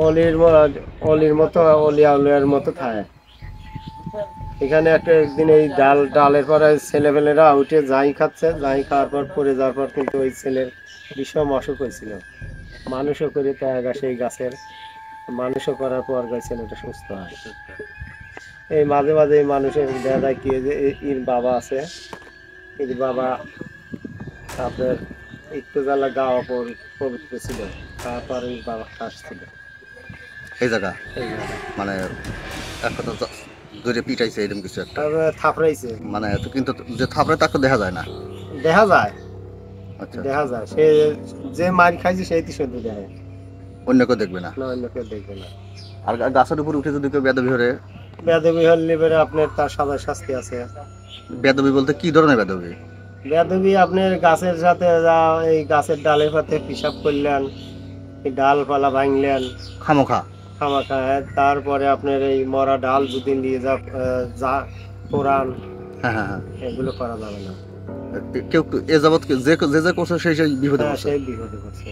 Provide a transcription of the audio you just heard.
অলির মতো অলিয়া উলিয়ার মতো থাকে। এখানে একদিন এই ডালের পরে ছেলেপেলেরা উঠে যাই খাচ্ছে, যাই খাওয়ার পর পড়ে যাওয়ার পর কিন্তু ওই ছেলের বিষম অসুখ হয়েছিল। মানুষও করে সেই গাছের মানুষও করার পর ওই ছেলেটা সুস্থ হয়। এই মাঝে মাঝে এই মানুষের দেখা যায় কি যে এর বাবা আছে, এর বাবা আপনার একটু জ্বালা গাওয়া পবিত্র ছিল, তারপর এই বাবা আসছিল এই জায়গা এই জায়গায়। মানে এক কথা ধরে পিটাইছে এরকম কিছু একটা, তারপরে থাপড়াইছে। মানে তো কিন্তু যে থাপড়ে তাকে দেখা যায় না। দেখা যায়, আচ্ছা আচ্ছা, দেখা যায় সে যে মার খাইছে সেই তো শুধু দেখে, অন্য কেউ দেখবে না। না অন্য কেউ দেখবে না। আর গাছের উপর উঠে যদি কেউ বেদবি হরে, বেয়াদবি হলে এবারে আপনার তার সাজার শাস্তি আছে। বেদবি বলতে কি ধরনের বেদবি? বেয়াদবি আপনার গাছের সাথে এই গাছের ডালের পাতে পিসাব করলেন, এই ডালপালা ভাঙলেন খামোখা? খামাখা, তারপরে আপনার এই মরা ডাল যদি নিয়ে যা পোড়ান, হ্যাঁ হ্যাঁ হ্যাঁ। এগুলো করা যাবে না। কেউ এ যাবৎ যে যে করছে সেই সেই বিপদে হ্যাঁ, পড়ছে। সেই বিপদে পড়ছে।